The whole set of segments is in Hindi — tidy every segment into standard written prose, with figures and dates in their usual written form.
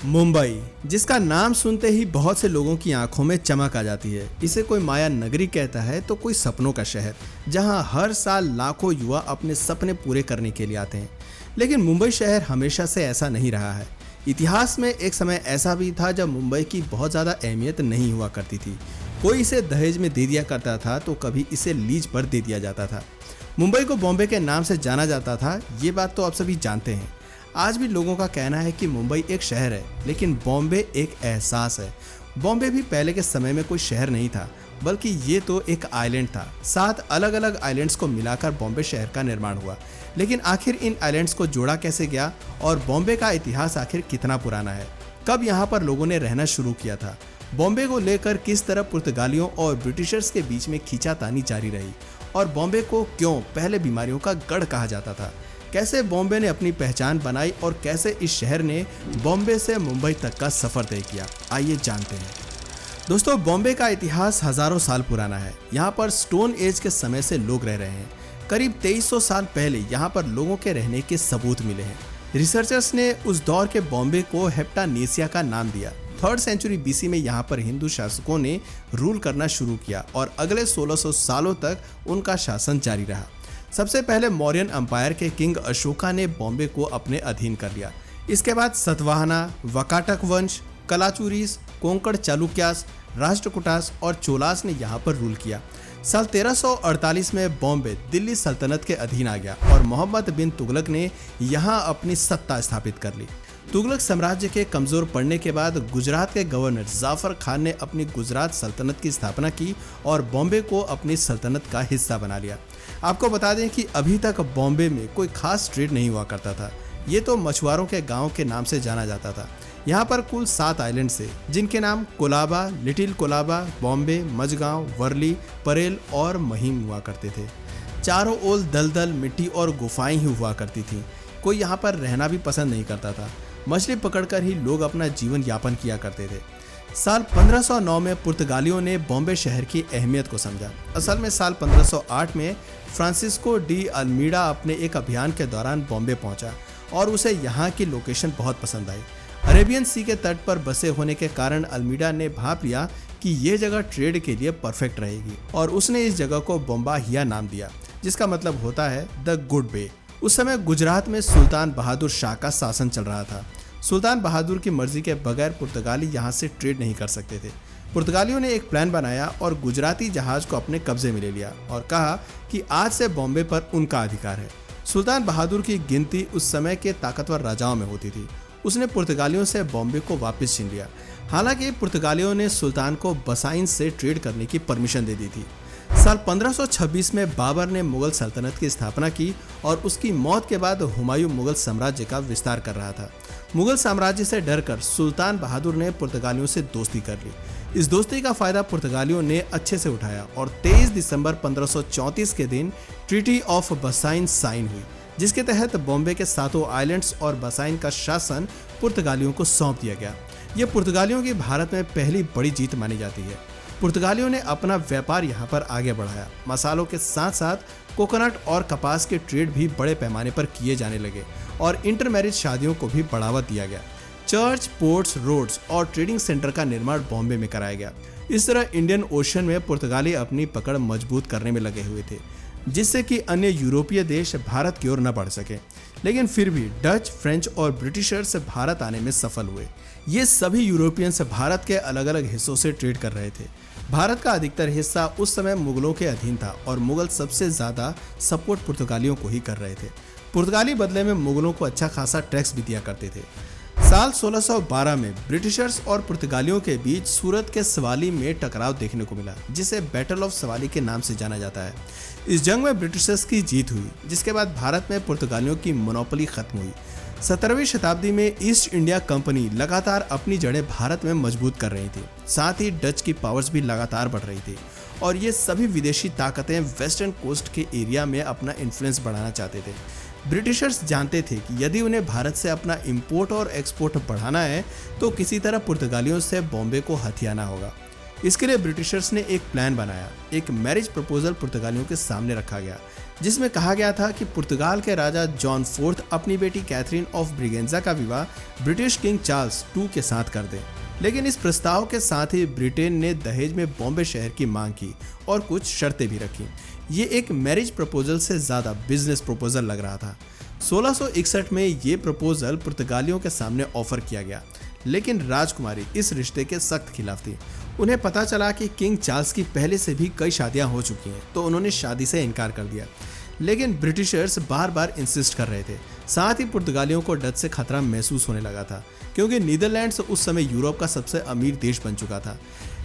मुंबई, जिसका नाम सुनते ही बहुत से लोगों की आंखों में चमक आ जाती है। इसे कोई माया नगरी कहता है तो कोई सपनों का शहर, जहां हर साल लाखों युवा अपने सपने पूरे करने के लिए आते हैं। लेकिन मुंबई शहर हमेशा से ऐसा नहीं रहा है। इतिहास में एक समय ऐसा भी था जब मुंबई की बहुत ज़्यादा अहमियत नहीं हुआ करती थी। कोई इसे दहेज में दे दिया करता था तो कभी इसे लीज पर दे दिया जाता था। मुंबई को बॉम्बे के नाम से जाना जाता था, ये बात तो आप सभी जानते हैं। आज भी लोगों का कहना है कि मुंबई एक शहर है, लेकिन बॉम्बे एक एहसास है। बॉम्बे भी पहले के समय में कोई शहर नहीं था, बल्कि ये तो एक आइलैंड था। 7 अलग अलग आइलैंड्स को मिलाकर बॉम्बे शहर का निर्माण हुआ। लेकिन आखिर इन आइलैंड्स को जोड़ा कैसे गया और बॉम्बे का इतिहास आखिर कितना पुराना है? कब यहाँ पर लोगों ने रहना शुरू किया था? बॉम्बे को लेकर किस तरह पुर्तगालियों और ब्रिटिशर्स के बीच में खींचातानी जारी रही? और बॉम्बे को क्यों पहले बीमारियों का गढ़ कहा जाता था? कैसे बॉम्बे ने अपनी पहचान बनाई और कैसे इस शहर ने बॉम्बे से मुंबई तक का सफर तय किया? आइए जानते हैं। दोस्तों, बॉम्बे का इतिहास हजारों साल पुराना है। यहाँ पर स्टोन एज के समय से लोग रह रहे हैं। करीब 2300 साल पहले यहाँ पर लोगों के रहने के सबूत मिले हैं। रिसर्चर्स ने उस दौर के बॉम्बे को हेप्टानेसिया का नाम दिया। 3rd सेंचुरी बीसी में यहाँ पर हिंदू शासकों ने रूल करना शुरू किया और अगले 1600 सालों तक उनका शासन जारी रहा। सबसे पहले मौर्यन अंपायर के किंग अशोका ने बॉम्बे को अपने अधीन कर लिया। इसके बाद सतवाहना, वकाटक वंश, कलाचुरीस, कोंकण चालुक्यास, राष्ट्रकूटास और चोलास ने यहाँ पर रूल किया। साल 1348 में बॉम्बे दिल्ली सल्तनत के अधीन आ गया और मोहम्मद बिन तुगलक ने यहाँ अपनी सत्ता स्थापित कर ली। तुगलक साम्राज्य के कमजोर पड़ने के बाद गुजरात के गवर्नर जाफर खान ने अपनी गुजरात सल्तनत की स्थापना की और बॉम्बे को अपनी सल्तनत का हिस्सा बना लिया। आपको बता दें कि अभी तक बॉम्बे में कोई खास ट्रेड नहीं हुआ करता था। ये तो मछुआरों के गांव के नाम से जाना जाता था। यहाँ पर कुल 7 आइलैंड थे, जिनके नाम कोलाबा, लिटिल कोलाबा, बॉम्बे, मझगांव, वर्ली, परेल और महिम हुआ करते थे। चारों ओर दलदल, मिट्टी और गुफाएं ही हुआ करती थी। कोई यहाँ पर रहना भी पसंद नहीं करता था। मछली पकड़कर ही लोग अपना जीवन यापन किया करते थे। साल 1509 में पुर्तगालियों ने बॉम्बे शहर की अहमियत को समझा। असल में साल 1508 में फ्रांसिस्को डी अल्मीडा अपने एक अभियान के दौरान बॉम्बे पहुंचा और उसे यहाँ की लोकेशन बहुत पसंद आई। अरेबियन सी के तट पर बसे होने के कारण अल्मीडा ने भाप लिया कि ये जगह ट्रेड के लिए परफेक्ट रहेगी और उसने इस जगह को बोम्बाहिया नाम दिया, जिसका मतलब होता है द गुड बे। उस समय गुजरात में सुल्तान बहादुर शाह का शासन चल रहा था। सुल्तान बहादुर की मर्जी के बगैर पुर्तगाली यहाँ से ट्रेड नहीं कर सकते थे। पुर्तगालियों ने एक प्लान बनाया और गुजराती जहाज को अपने कब्जे में ले लिया और कहा कि आज से बॉम्बे पर उनका अधिकार है। सुल्तान बहादुर की गिनती उस समय के ताकतवर राजाओं में होती थी। उसने पुर्तगालियों से बॉम्बे को वापस छीन लिया। हालांकि पुर्तगालियों ने सुल्तान को बसाइन से ट्रेड करने की परमिशन दे दी थी। साल 1526 में बाबर ने मुगल सल्तनत की स्थापना की और उसकी मौत के बाद हुमायूं मुगल साम्राज्य का विस्तार कर रहा था। मुगल साम्राज्य से डरकर सुल्तान बहादुर ने पुर्तगालियों से दोस्ती कर ली। इस दोस्ती का फायदा पुर्तगालियों ने अच्छे से उठाया और 23 दिसंबर 1534 के दिन ट्रीटी ऑफ बसाइन साइन हुई, जिसके तहत बॉम्बे के 7 आइलैंड्स और बसाइन का शासन पुर्तगालियों को सौंप दिया गया। ये पुर्तगालियों की भारत में पहली बड़ी जीत मानी जाती है। पुर्तगालियों ने अपना व्यापार यहाँ पर आगे बढ़ाया। मसालों के साथ साथ कोकोनट और कपास के ट्रेड भी बड़े पैमाने पर किए जाने लगे और इंटरमैरिज शादियों को भी बढ़ावा दिया गया। चर्च, पोर्ट्स, रोड्स और ट्रेडिंग सेंटर का निर्माण बॉम्बे में कराया गया। इस तरह इंडियन ओशन में पुर्तगाली अपनी पकड़ मजबूत करने में लगे हुए थे, जिससे कि अन्य यूरोपीय देश भारत की ओर न बढ़ सके। लेकिन फिर भी डच, फ्रेंच और ब्रिटिशर्स भारत आने में सफल हुए। ये सभी यूरोपियंस भारत के अलग अलग हिस्सों से ट्रेड कर रहे थे। भारत का अधिकतर हिस्सा उस समय मुगलों के अधीन था और मुगल सबसे ज्यादा सपोर्ट पुर्तगालियों को ही कर रहे थे। पुर्तगाली बदले में मुगलों को अच्छा खासा टैक्स भी दिया करते थे। साल 1612 में ब्रिटिशर्स और पुर्तगालियों के बीच सूरत के सवाली में टकराव देखने को मिला, जिसे बैटल ऑफ सवाली के नाम से जाना जाता है। इस जंग में ब्रिटिशर्स की जीत हुई, जिसके बाद भारत में पुर्तगालियों की मोनोपोली खत्म हुई। 17वीं शताब्दी में ईस्ट इंडिया कंपनी लगातार अपनी जड़ें भारत में मजबूत कर रही थी। साथ ही डच की पावर्स भी लगातार बढ़ रही थी और ये सभी विदेशी ताकतें वेस्टर्न कोस्ट के एरिया में अपना इन्फ्लुएंस बढ़ाना चाहते थे। ब्रिटिशर्स जानते थे कि यदि उन्हें भारत से अपना इंपोर्ट और एक्सपोर्ट बढ़ाना है तो किसी तरह पुर्तगालियों से बॉम्बे को हथियाना होगा। इसके लिए ब्रिटिशर्स ने एक प्लान बनाया। एक मैरिज प्रपोजल पुर्तगालियों के सामने रखा गया, जिसमें कहा गया था कि पुर्तगाल के राजा जॉन फोर्थ अपनी बेटी कैथरीन ऑफ ब्रिगेंजा का विवाह ब्रिटिश किंग चार्ल्स II के साथ कर दें। लेकिन इस प्रस्ताव के साथ ही ब्रिटेन ने दहेज में बॉम्बे शहर की मांग की और कुछ शर्तें भी रखी। ये एक मैरिज प्रपोजल से ज्यादा बिजनेस प्रपोजल लग रहा था। 1661 में ये प्रपोजल पुर्तगालियों के सामने ऑफर किया गया, लेकिन राजकुमारी इस रिश्ते के सख्त खिलाफ थी। उन्हें पता चला कि किंग चार्ल्स की पहले से भी कई शादियां हो चुकी हैं, तो उन्होंने शादी से इनकार कर दिया। लेकिन ब्रिटिशर्स बार बार इंसिस्ट कर रहे थे। साथ ही पुर्तगालियों को डच से खतरा महसूस होने लगा था, क्योंकि नीदरलैंड्स उस समय यूरोप का सबसे अमीर देश बन चुका था।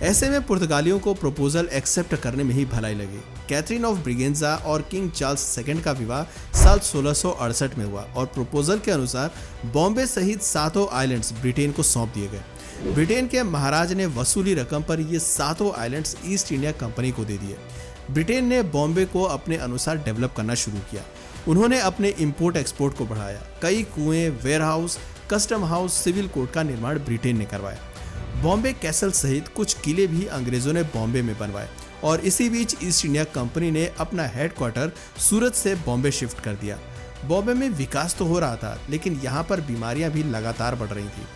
ऐसे में पुर्तगालियों को प्रपोजल एक्सेप्ट करने में ही भलाई लगी। कैथरीन ऑफ ब्रिगेंजा और किंग चार्ल्स II का विवाह साल 1668 में हुआ और प्रपोजल के अनुसार बॉम्बे सहित 7 आइलैंड्स ब्रिटेन को सौंप दिए गए। ब्रिटेन के महाराज ने वसूली रकम पर ये 7 आइलैंड्स ईस्ट इंडिया कंपनी को दे दिए। ब्रिटेन ने बॉम्बे को अपने अनुसार डेवलप करना शुरू किया। उन्होंने अपने इंपोर्ट एक्सपोर्ट को बढ़ाया। कई कुएं, warehouse, custom house, civil court का निर्माण ब्रिटेन ने करवाया। बॉम्बे कैसल सहित कुछ किले भी अंग्रेजों ने बॉम्बे में बनवाए और इसी बीच ईस्ट इंडिया कंपनी ने अपना हेडक्वार्टर सूरत से बॉम्बे शिफ्ट कर दिया। बॉम्बे में विकास तो हो रहा था, लेकिन यहाँ पर बीमारियां भी लगातार बढ़ रही थी।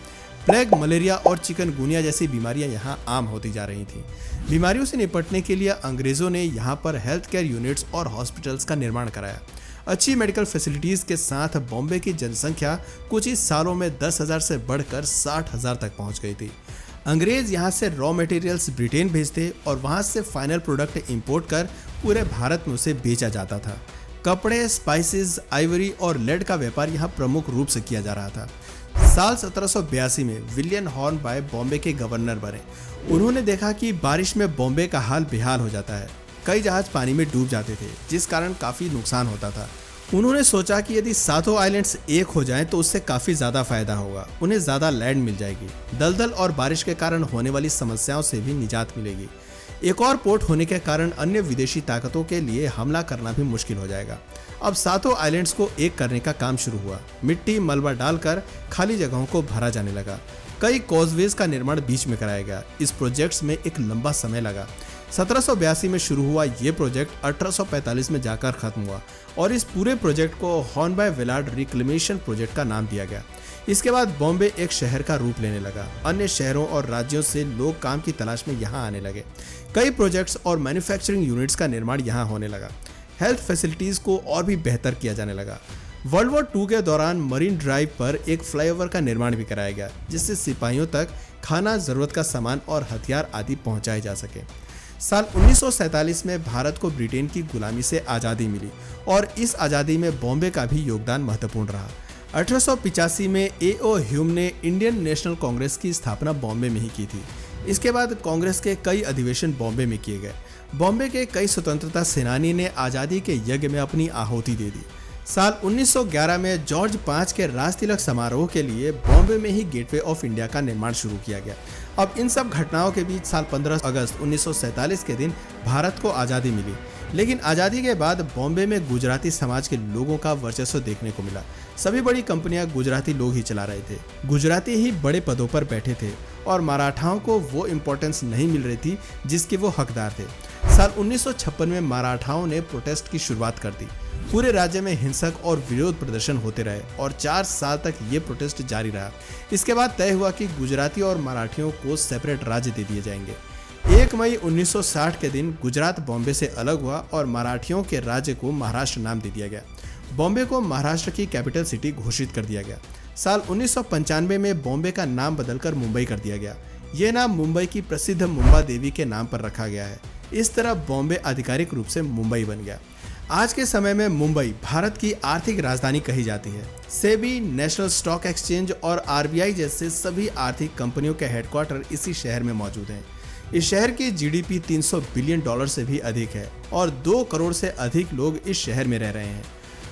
प्लेग, मलेरिया और चिकनगुनिया जैसी बीमारियां यहाँ आम होती जा रही थीं। बीमारियों से निपटने के लिए अंग्रेजों ने यहाँ पर हेल्थ केयर यूनिट्स और हॉस्पिटल्स का निर्माण कराया। अच्छी मेडिकल फैसिलिटीज के साथ बॉम्बे की जनसंख्या कुछ ही सालों में 10,000 से बढ़कर 60,000 तक पहुँच गई थी। अंग्रेज यहाँ से रॉ मटेरियल्स ब्रिटेन भेजते और वहाँ से फाइनल प्रोडक्ट इंपोर्ट कर पूरे भारत में उसे बेचा जाता था। कपड़े, स्पाइसेस, आइवरी और लेड का व्यापार यहाँ प्रमुख रूप से किया जा रहा था। साल 1782 में विलियम हॉर्नबाय बॉम्बे के गवर्नर बने। उन्होंने देखा कि बारिश में बॉम्बे का हाल बेहाल हो जाता है। कई जहाज पानी में डूब जाते थे, जिस कारण काफी नुकसान होता था। उन्होंने सोचा कि यदि 7 आइलैंड्स एक हो जाएं तो उससे काफी ज्यादा फायदा होगा। उन्हें ज्यादा लैंड मिल जाएगी, दलदल और बारिश के कारण होने वाली समस्याओं से भी निजात मिलेगी। एक और पोर्ट होने के कारण अन्य विदेशी ताकतों के लिए हमला करना भी मुश्किल हो जाएगा। अब 7 आइलैंड्स को एक करने का काम शुरू हुआ। मिट्टी, मलबा डालकर खाली जगहों को भरा जाने लगा। कई कॉजवेज का निर्माण बीच में कराया गया। इस प्रोजेक्ट्स में एक लंबा समय लगा। 1782 में शुरू हुआ ये प्रोजेक्ट 1845 में जाकर खत्म हुआ और इस पूरे प्रोजेक्ट को हॉर्नबाय विलार्ड रिक्लेमेशन प्रोजेक्ट का नाम दिया गया। इसके बाद बॉम्बे एक शहर का रूप लेने लगा। अन्य शहरों और राज्यों से लोग काम की तलाश में यहाँ आने लगे। कई प्रोजेक्ट्स और मैन्युफैक्चरिंग यूनिट्स का निर्माण यहाँ होने लगा। हेल्थ फैसिलिटीज को और भी बेहतर किया जाने लगा। वर्ल्ड वॉर II के दौरान मरीन ड्राइव पर एक फ्लाईओवर का निर्माण भी कराया गया, जिससे सिपाहियों तक खाना, जरूरत का सामान और हथियार आदि पहुंचाए जा सके। साल 1947 में भारत को ब्रिटेन की गुलामी से आज़ादी मिली और इस आज़ादी में बॉम्बे का भी योगदान महत्वपूर्ण रहा। 1885 में A.O. ह्यूम ने इंडियन नेशनल कांग्रेस की स्थापना बॉम्बे में ही की थी। इसके बाद कांग्रेस के कई अधिवेशन बॉम्बे में किए गए। बॉम्बे के कई स्वतंत्रता सेनानी ने आज़ादी के यज्ञ में अपनी आहुति दे दी। साल 1911 में जॉर्ज V के राज तिलक समारोह के लिए बॉम्बे में ही गेटवे ऑफ इंडिया का निर्माण शुरू किया गया। अब इन सब घटनाओं के बीच साल 15 अगस्त 1947 के दिन भारत को आज़ादी मिली। लेकिन आज़ादी के बाद बॉम्बे में गुजराती समाज के लोगों का वर्चस्व देखने को मिला। सभी बड़ी कंपनियां गुजराती लोग ही चला रहे थे। गुजराती ही बड़े पदों पर बैठे थे और मराठाओं को वो इम्पोर्टेंस नहीं मिल रही थी जिसके वो हकदार थे। साल 1956 में मराठाओं ने प्रोटेस्ट की शुरुआत कर दी। पूरे राज्य में हिंसक और विरोध प्रदर्शन होते रहे और 4 साल तक ये प्रोटेस्ट जारी रहा। इसके बाद तय हुआ कि गुजराती और मराठियों को सेपरेट राज्य दे दिए जाएंगे। 1 मई 1960 के दिन गुजरात बॉम्बे से अलग हुआ और मराठियों के राज्य को महाराष्ट्र नाम दे दिया गया। बॉम्बे को महाराष्ट्र की कैपिटल सिटी घोषित कर दिया गया। साल 1995 में बॉम्बे का नाम बदलकर मुंबई कर दिया गया। ये नाम मुंबई की प्रसिद्ध मुंबा देवी के नाम पर रखा गया है। इस तरह बॉम्बे आधिकारिक रूप से मुंबई बन गया। आज के समय में मुंबई भारत की आर्थिक राजधानी कही जाती है। सेबी, नेशनल स्टॉक एक्सचेंज और RBI जैसे सभी आर्थिक कंपनियों के हेडक्वार्टर इसी शहर में मौजूद हैं। इस शहर की GDP $300 बिलियन से भी अधिक है और 2 करोड़ से अधिक लोग इस शहर में रह रहे हैं।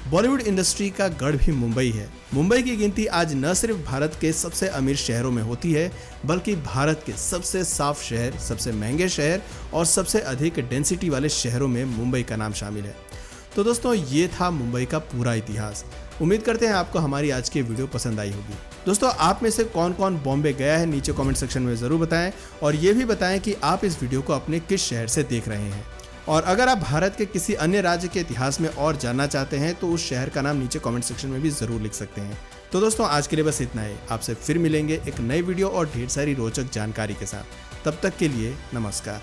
बॉलीवुड इंडस्ट्री का गढ़ भी मुंबई है। मुंबई की गिनती आज न सिर्फ भारत के सबसे अमीर शहरों में होती है, बल्कि भारत के सबसे साफ शहर, सबसे महंगे शहर और सबसे अधिक डेंसिटी वाले शहरों में मुंबई का नाम शामिल है। तो दोस्तों, ये था मुंबई का पूरा इतिहास। उम्मीद करते हैं आपको हमारी आज की वीडियो पसंद आई होगी। दोस्तों, आप में से कौन कौन बॉम्बे गया है नीचे कमेंट सेक्शन में ज़रूर बताएं और ये भी बताएं कि आप इस वीडियो को अपने किस शहर से देख रहे हैं। और अगर आप भारत के किसी अन्य राज्य के इतिहास में और जानना चाहते हैं तो उस शहर का नाम नीचे कमेंट सेक्शन में भी ज़रूर लिख सकते हैं। तो दोस्तों, आज के लिए बस इतना ही। आपसे फिर मिलेंगे एक नई वीडियो और ढेर सारी रोचक जानकारी के साथ। तब तक के लिए नमस्कार।